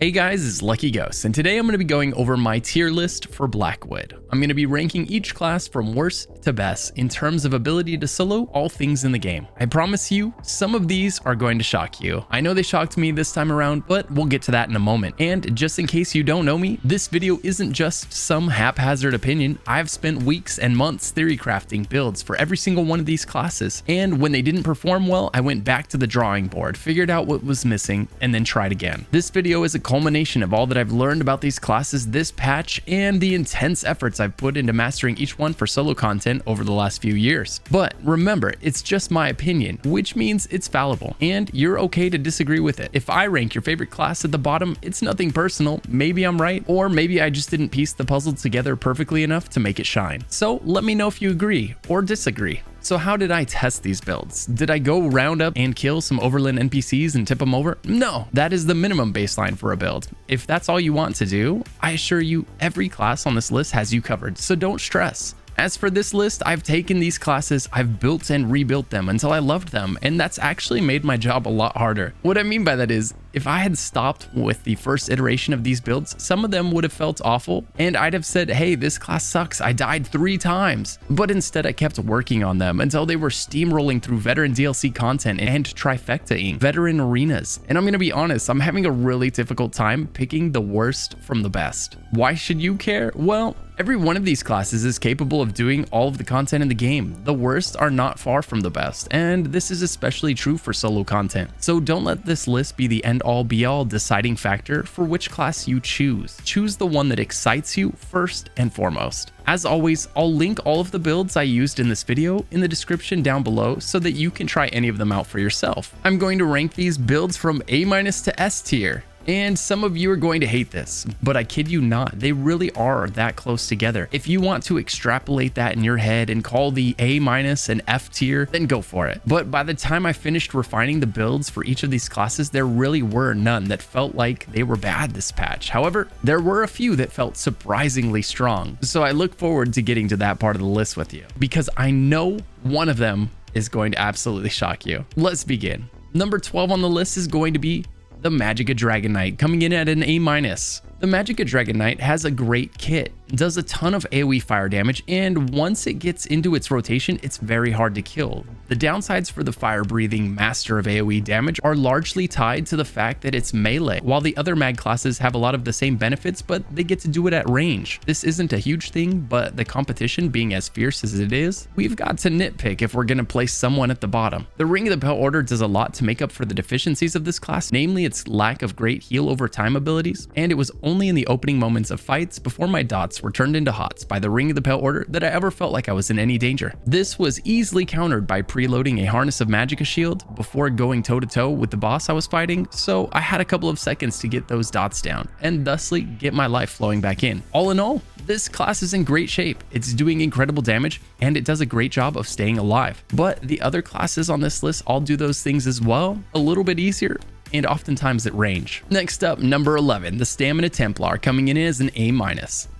Hey guys, it's Lucky Ghost, and today I'm going to be going over my tier list for Blackwood. I'm going to be ranking each class from worst to best in terms of ability to solo all things in the game. I promise you, some of these are going to shock you. I know they shocked me this time around, but we'll get to that in a moment. And just in case you don't know me, this video isn't just some haphazard opinion. I've spent weeks and months theory crafting builds for every single one of these classes, and when they didn't perform well, I went back to the drawing board, figured out what was missing, and then tried again. This video is a culmination of all that I've learned about these classes this patch and the intense efforts I've put into mastering each one for solo content over the last few years. But remember, it's just my opinion, which means it's fallible, and you're okay to disagree with it. If I rank your favorite class at the bottom, it's nothing personal. Maybe I'm right, or maybe I just didn't piece the puzzle together perfectly enough to make it shine. So let me know if you agree or disagree. So how did I test these builds? Did I go round up and kill some overland NPCs and tip them over? No, that is the minimum baseline for a build. If that's all you want to do, I assure you every class on this list has you covered, so don't stress. As for this list, I've taken these classes, I've built and rebuilt them until I loved them, and that's actually made my job a lot harder. What I mean by that is, if I had stopped with the first iteration of these builds, some of them would have felt awful, and I'd have said, hey, this class sucks, I died 3 times. But instead, I kept working on them until they were steamrolling through veteran DLC content and trifectaing veteran arenas. And I'm gonna be honest, I'm having a really difficult time picking the worst from the best. Why should you care? Well, every one of these classes is capable of doing all of the content in the game. The worst are not far from the best, and this is especially true for solo content. So don't let this list be the end-all be-all deciding factor for which class you choose. Choose the one that excites you first and foremost. As always, I'll link all of the builds I used in this video in the description down below so that you can try any of them out for yourself. I'm going to rank these builds from A- to S tier. And some of you are going to hate this, but I kid you not, they really are that close together. If you want to extrapolate that in your head and call the A- an F tier, then go for it. But by the time I finished refining the builds for each of these classes, there really were none that felt like they were bad this patch. However, there were a few that felt surprisingly strong. So I look forward to getting to that part of the list with you, because I know one of them is going to absolutely shock you. Let's begin. Number 12 on the list is going to be the Magicka Dragon Knight, coming in at an A-. The Magicka Dragon Knight has a great kit, does a ton of AoE fire damage, and once it gets into its rotation, it's very hard to kill. The downsides for the fire-breathing master of AoE damage are largely tied to the fact that it's melee, while the other mag classes have a lot of the same benefits, but they get to do it at range. This isn't a huge thing, but the competition being as fierce as it is, we've got to nitpick if we're going to place someone at the bottom. The Ring of the Bell Order does a lot to make up for the deficiencies of this class, namely its lack of great heal over time abilities, and it was only in the opening moments of fights before my dots were turned into hots by the Ring of the Pale Order that I ever felt like I was in any danger. This was easily countered by preloading a Harness of Magicka shield before going toe-to-toe with the boss I was fighting, so I had a couple of seconds to get those dots down and thusly get my life flowing back in. All in all, this class is in great shape. It's doing incredible damage and it does a great job of staying alive. But the other classes on this list all do those things as well, a little bit easier, and oftentimes at range. Next up, number 11, the Stamina Templar, coming in as an A-.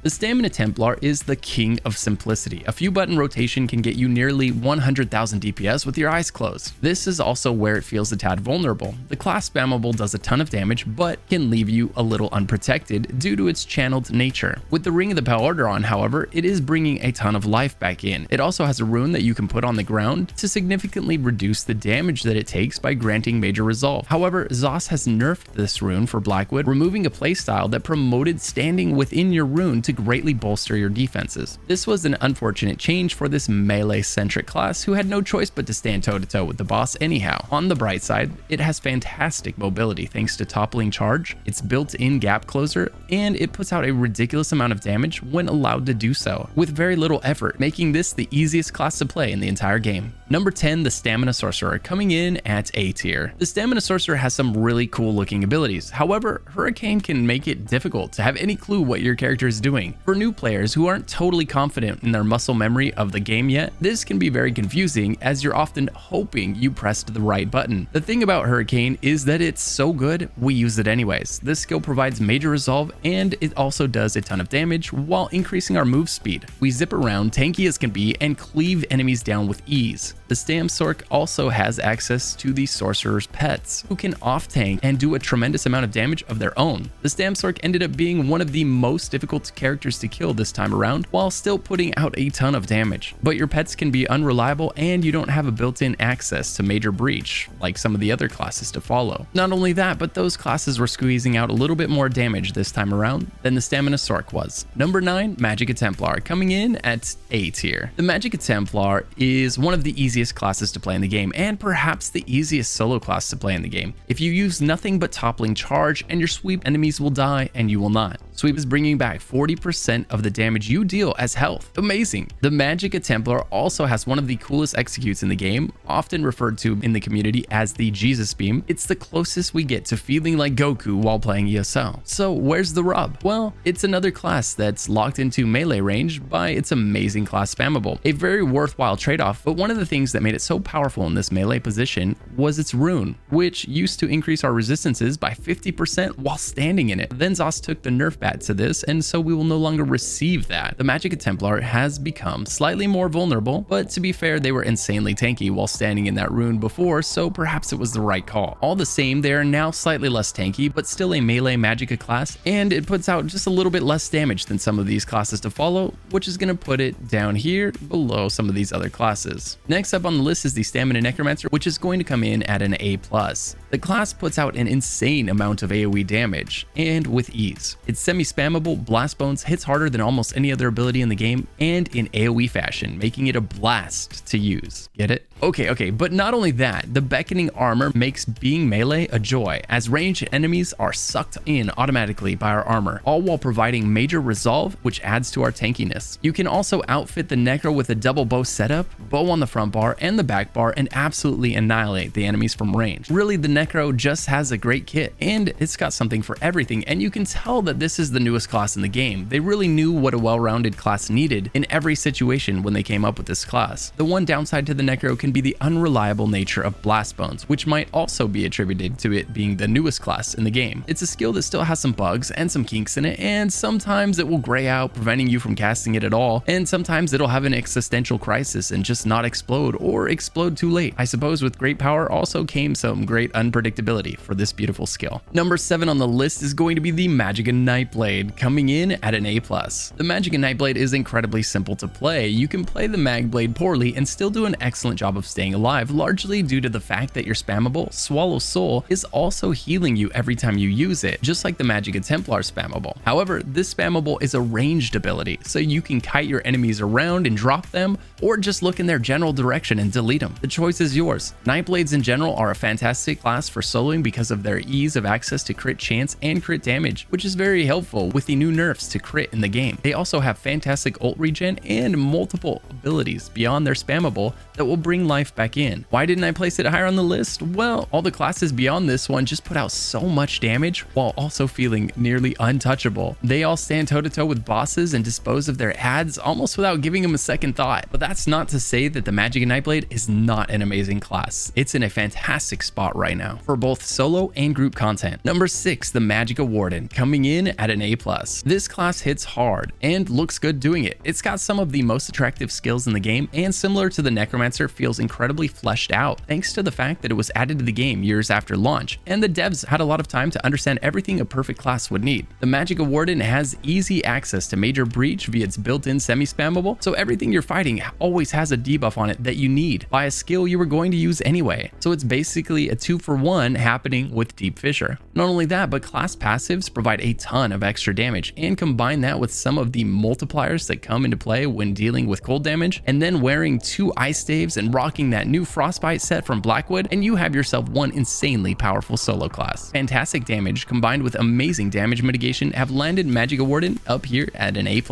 The Stamina Templar is the king of simplicity. A few button rotation can get you nearly 100,000 DPS with your eyes closed. This is also where it feels a tad vulnerable. The class spammable does a ton of damage, but can leave you a little unprotected due to its channeled nature. With the Ring of the Pale Order on, however, it is bringing a ton of life back in. It also has a rune that you can put on the ground to significantly reduce the damage that it takes by granting major resolve. However, ZOS has nerfed this rune for Blackwood, removing a playstyle that promoted standing within your rune to greatly bolster your defenses. This was an unfortunate change for this melee-centric class who had no choice but to stand toe-to-toe with the boss anyhow. On the bright side, it has fantastic mobility thanks to toppling charge, its built-in gap closer, and it puts out a ridiculous amount of damage when allowed to do so, with very little effort, making this the easiest class to play in the entire game. Number 10, the Stamina Sorcerer, coming in at A tier. The Stamina Sorcerer has some really cool looking abilities. However, Hurricane can make it difficult to have any clue what your character is doing. For new players who aren't totally confident in their muscle memory of the game yet, this can be very confusing as you're often hoping you pressed the right button. The thing about Hurricane is that it's so good, we use it anyways. This skill provides major resolve and it also does a ton of damage while increasing our move speed. We zip around tanky as can be and cleave enemies down with ease. The Stamsork also has access to the sorcerer's pets, who can off-tank and do a tremendous amount of damage of their own. The Stamsork ended up being one of the most difficult characters to kill this time around, while still putting out a ton of damage. But your pets can be unreliable and you don't have a built-in access to major breach, like some of the other classes to follow. Not only that, but those classes were squeezing out a little bit more damage this time around than the Stamina Sork was. Number 9, Magicka Templar, coming in at A tier. The Magicka Templar is one of the easiest classes to play in the game, and perhaps the easiest solo class to play in the game. If you use nothing but toppling charge and your sweep, enemies will die and you will not. Sweep is bringing back 40% of the damage you deal as health. Amazing. The Magicka Templar also has one of the coolest executes in the game, often referred to in the community as the Jesus Beam. It's the closest we get to feeling like Goku while playing ESO. So where's the rub? Well, it's another class that's locked into melee range by its amazing class spammable. A very worthwhile trade-off, but one of the things that made it so powerful in this melee position was its rune, which used to increase our resistances by 50% while standing in it. Then Zos took the nerf bat to this, and so we will no longer receive that. The Magicka Templar has become slightly more vulnerable, but to be fair, they were insanely tanky while standing in that rune before, so perhaps it was the right call. All the same, they are now slightly less tanky, but still a melee Magicka class, and it puts out just a little bit less damage than some of these classes to follow, which is going to put it down here below some of these other classes. Next up on the list is the Stamina Necromancer, which is going to come in at an A+. The class puts out an insane amount of AoE damage, and with ease. It's semi-spammable, Blast Bones hits harder than almost any other ability in the game, and in AoE fashion, making it a blast to use. Get it? Okay, but not only that, the Beckoning Armor makes being melee a joy, as ranged enemies are sucked in automatically by our armor, all while providing major resolve, which adds to our tankiness. You can also outfit the Necro with a double bow setup, bow on the front bar and the back bar, and absolutely annihilate the enemies from range. Really, the Necro just has a great kit, and it's got something for everything, and you can tell that this is the newest class in the game. They really knew what a well-rounded class needed in every situation when they came up with this class. The one downside to the Necro can be the unreliable nature of Blast Bones, which might also be attributed to it being the newest class in the game. It's a skill that still has some bugs and some kinks in it, and sometimes it will gray out, preventing you from casting it at all, and sometimes it'll have an existential crisis and just not explode, or explode too late. I suppose with great power also came some great unpredictability for this beautiful skill. Number 7 on the list is going to be the Magicka Nightblade, coming in at an A+. The Magicka Nightblade is incredibly simple to play. You can play the Magblade poorly and still do an excellent job of staying alive, largely due to the fact that your spammable Swallow Soul is also healing you every time you use it, just like the Magicka Templar spammable. However, this spammable is a ranged ability, so you can kite your enemies around and drop them, or just look in their general direction and delete them. The choice is yours. Nightblades in general are a fantastic class for soloing because of their ease of access to crit chance and crit damage, which is very helpful with the new nerfs to crit in the game. They also have fantastic ult regen and multiple abilities beyond their spammable that will bring life back in. Why didn't I place it higher on the list? Well, all the classes beyond this one just put out so much damage while also feeling nearly untouchable. They all stand toe-to-toe with bosses and dispose of their ads almost without giving them a second thought. But that's not to say that the Magicka Nightblade is not an amazing class. It's in a fantastic spot right now for both solo and group content. Number 6, the Magicka Warden, coming in at an A+. This class hits hard and looks good doing it. It's got some of the most attractive skills in the game, and similar to the Necromancer, feels incredibly fleshed out thanks to the fact that it was added to the game years after launch, and the devs had a lot of time to understand everything a perfect class would need. The Magicka Warden has easy access to major breach via its built-in semi-spammable, so everything you're fighting always has a debuff on it that you need by a skill you were going to use anyway. So it's basically a 2-for-1 happening with Deep Fissure. Not only that, but class passives provide a ton of extra damage, and combine that with some of the multipliers that come into play when dealing with cold damage, and then wearing 2 ice staves and rocking that new Frostbite set from Blackwood, and you have yourself one insanely powerful solo class. Fantastic damage combined with amazing damage mitigation have landed Magicka Warden up here at an A+.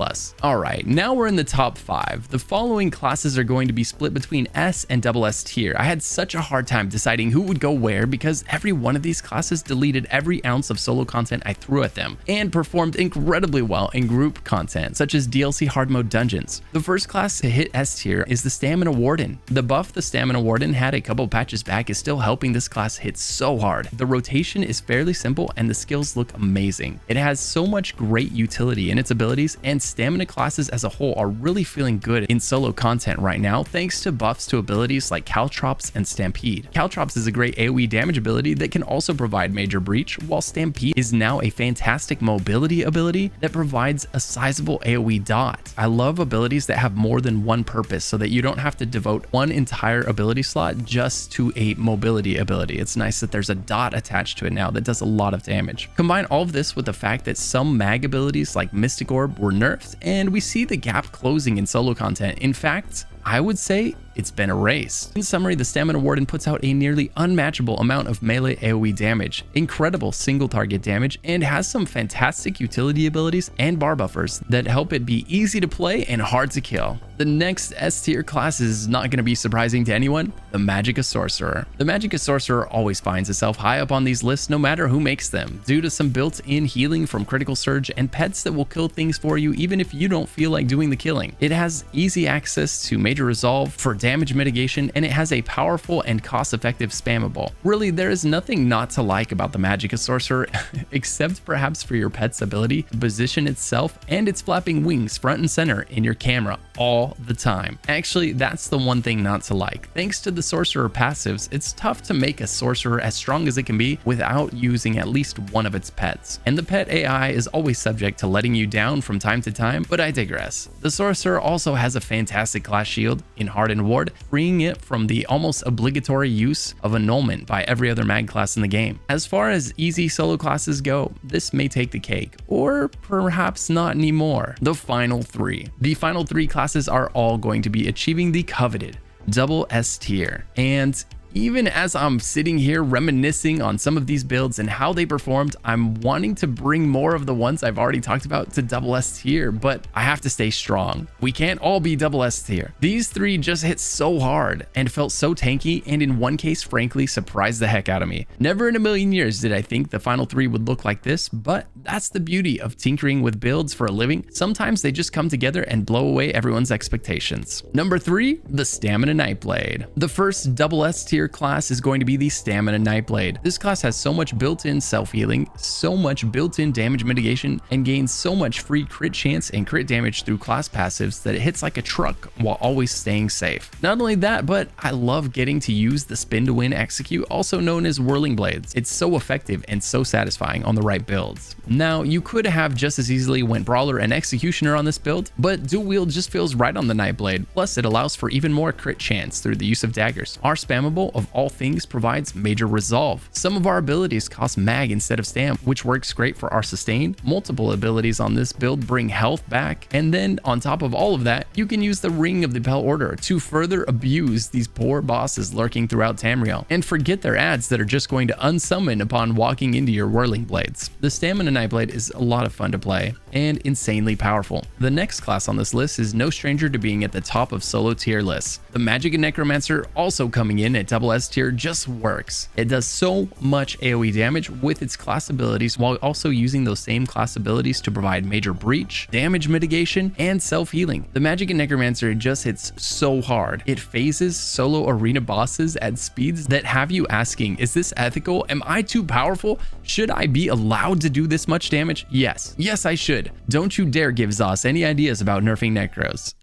Alright, now we're in the top 5. The following classes are going to be split between S and SS tier. I had such a hard time deciding who would go where because every one of these classes deleted every ounce of solo content I threw at them, and performed incredibly well in group content, such as DLC hard mode dungeons. The first class to hit S tier is the Stamina Warden. The buff buff the stamina warden had a couple patches back is still helping this class hit so hard. The rotation is fairly simple and the skills look amazing. It has so much great utility in its abilities, and stamina classes as a whole are really feeling good in solo content right now thanks to buffs to abilities like Caltrops and Stampede. Caltrops is a great AoE damage ability that can also provide major breach, while Stampede is now a fantastic mobility ability that provides a sizable AoE dot. I love abilities that have more than one purpose so that you don't have to devote one entire ability slot just to a mobility ability. It's nice that there's a dot attached to it now that does a lot of damage. Combine all of this with the fact that some mag abilities like Mystic Orb were nerfed, and we see the gap closing in solo content. In fact, I would say it's been erased. In summary, the Stamina Warden puts out a nearly unmatchable amount of melee AoE damage, incredible single target damage, and has some fantastic utility abilities and bar buffers that help it be easy to play and hard to kill. The next S tier class is not going to be surprising to anyone, the Magicka Sorcerer. The Magicka Sorcerer always finds itself high up on these lists no matter who makes them, due to some built-in healing from Critical Surge and pets that will kill things for you even if you don't feel like doing the killing. It has easy access to Major Resolve for damage mitigation, and it has a powerful and cost-effective spammable. Really, there is nothing not to like about the Magicka Sorcerer, except perhaps for your pet's ability to position itself and its flapping wings front and center in your camera all the time. Actually, that's the one thing not to like. Thanks to the Sorcerer passives, it's tough to make a Sorcerer as strong as it can be without using at least one of its pets. And the pet AI is always subject to letting you down from time to time, but I digress. The Sorcerer also has a fantastic class shield in Hardened Ward, freeing it from the almost obligatory use of annulment by every other mag class in the game. As far as easy solo classes go, this may take the cake, or perhaps not anymore. The final three. The final three classes are all going to be achieving the coveted double S tier, and even as I'm sitting here reminiscing on some of these builds and how they performed, I'm wanting to bring more of the ones I've already talked about to double S tier, but I have to stay strong. We can't all be double S tier. These three just hit so hard and felt so tanky, and in one case, frankly, surprised the heck out of me. Never in a million years did I think the final three would look like this, but that's the beauty of tinkering with builds for a living. Sometimes they just come together and blow away everyone's expectations. Number 3, the Stamina Nightblade. The first double S tier class is going to be the Stamina Nightblade. This class has so much built-in self-healing, so much built-in damage mitigation, and gains so much free crit chance and crit damage through class passives that it hits like a truck while always staying safe. Not only that, but I love getting to use the spin to win execute, also known as whirling blades. It's so effective and so satisfying on the right builds. Now, you could have just as easily went Brawler and Executioner on this build, but dual wield just feels right on the Nightblade. Plus, it allows for even more crit chance through the use of daggers. Our spammable, of all things, provides Major Resolve. Some of our abilities cost mag instead of stam, which works great for our sustain. Multiple abilities on this build bring health back, and then on top of all of that, you can use the Ring of the Pale Order to further abuse these poor bosses lurking throughout Tamriel, and forget their ads that are just going to unsummon upon walking into your whirling blades. The Stamina Nightblade is a lot of fun to play and insanely powerful. The next class on this list is no stranger to being at the top of solo tier lists. The Magicka Necromancer, also coming in at double S tier, just works. It does so much AoE damage with its class abilities while also using those same class abilities to provide major breach, damage mitigation, and self-healing. The Magicka Necromancer just hits so hard. It phases solo arena bosses at speeds that have you asking, is this ethical? Am I too powerful? Should I be allowed to do this much damage? Yes. Yes, I should. Don't you dare give Zos any ideas about nerfing Necros.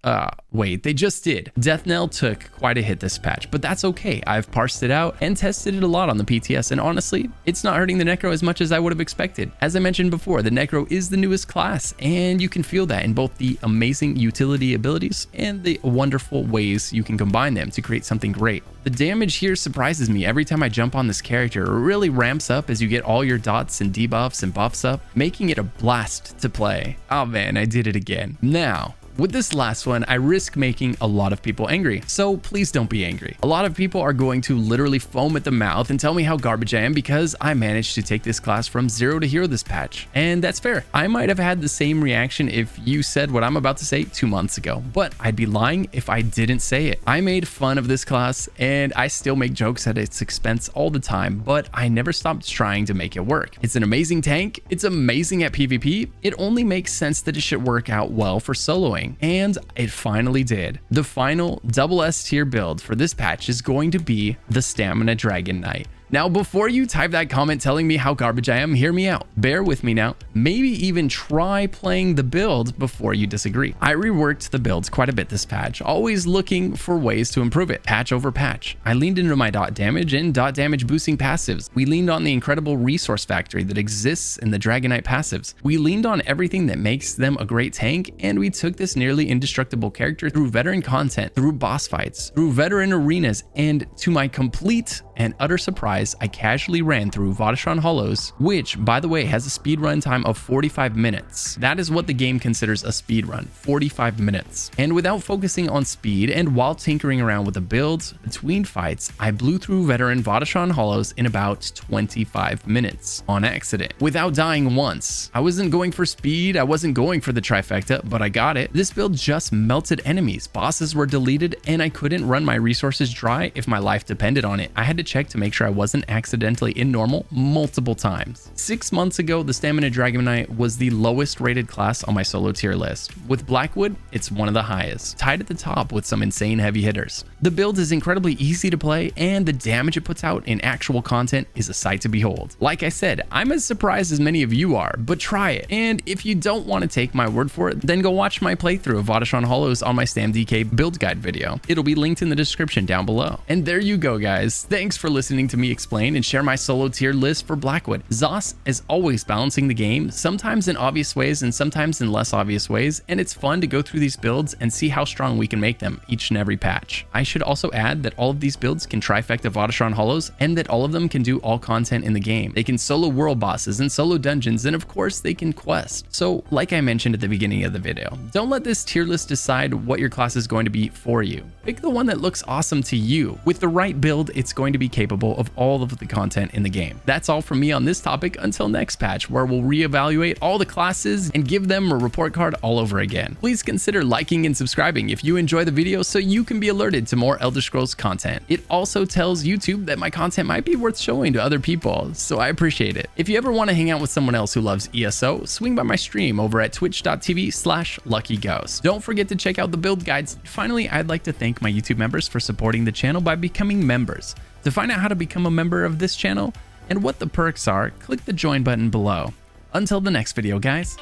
Wait, they just did. Death Knell took quite a hit this patch, but that's okay. I've parsed it out and tested it a lot on the PTS, and honestly, it's not hurting the Necro as much as I would have expected. As I mentioned before, the Necro is the newest class, and you can feel that in both the amazing utility abilities and the wonderful ways you can combine them to create something great. The damage here surprises me every time I jump on this character. It really ramps up as you get all your dots and debuffs and buffs up, making it a blast to play. Oh man, I did it again. Now, with this last one, I risk making a lot of people angry, so please don't be angry. A lot of people are going to literally foam at the mouth and tell me how garbage I am because I managed to take this class from 0 to hero this patch, and that's fair. I might have had the same reaction if you said what I'm about to say 2 months ago, but I'd be lying if I didn't say it. I made fun of this class, and I still make jokes at its expense all the time, but I never stopped trying to make it work. It's an amazing tank, it's amazing at PvP, it only makes sense that it should work out well for soloing. coming, and it finally did. The final double S tier build for this patch is going to be the Stamina Dragon Knight. Now, before you type that comment telling me how garbage I am, hear me out. Bear with me now. Maybe even try playing the build before you disagree. I reworked the builds quite a bit this patch, always looking for ways to improve it, patch over patch. I leaned into my dot damage and dot damage boosting passives. We leaned on the incredible resource factory that exists in the Dragon Knight passives. We leaned on everything that makes them a great tank, and we took this nearly indestructible character through veteran content, through boss fights, through veteran arenas, and to my complete and utter surprise, I casually ran through Vodashran Hollows, which, by the way, has a speed run time of 45 minutes. That is what the game considers a speed run, 45 minutes. And without focusing on speed and while tinkering around with the builds, between fights, I blew through veteran Vodashran Hollows in about 25 minutes on accident, without dying once. I wasn't going for speed, I wasn't going for the trifecta, but I got it. This build just melted enemies, bosses were deleted, and I couldn't run my resources dry if my life depended on it. I had to check to make sure I wasn't accidentally in normal multiple times. 6 months ago, the Stamina Dragon Knight was the lowest rated class on my solo tier list. With Blackwood, it's one of the highest, tied at the top with some insane heavy hitters. The build is incredibly easy to play, and the damage it puts out in actual content is a sight to behold. Like I said, I'm as surprised as many of you are, but try it. And if you don't want to take my word for it, then go watch my playthrough of Vodashran Hollows on my StamDK build guide video. It'll be linked in the description down below. And there you go, guys. Thanks for listening to me explain and share my solo tier list for Blackwood. Zos is always balancing the game, sometimes in obvious ways and sometimes in less obvious ways, and it's fun to go through these builds and see how strong we can make them each and every patch. I should also add that all of these builds can trifecta Vodashran Hollows, and that all of them can do all content in the game. They can solo world bosses and solo dungeons, and of course they can quest. So like I mentioned at the beginning of the video, don't let this tier list decide what your class is going to be for you. Pick the one that looks awesome to you. With the right build, it's going to be capable of all of the content in the game. That's all from me on this topic until next patch, where we'll reevaluate all the classes and give them a report card all over again. Please consider liking and subscribing if you enjoy the video so you can be alerted to more Elder Scrolls content. It also tells YouTube that my content might be worth showing to other people, so I appreciate it. If you ever want to hang out with someone else who loves ESO, swing by my stream over at twitch.tv/luckyghost. Don't forget to check out the build guides. Finally, I'd like to thank my YouTube members for supporting the channel by becoming members. To find out how to become a member of this channel and what the perks are, click the join button below. Until the next video, guys.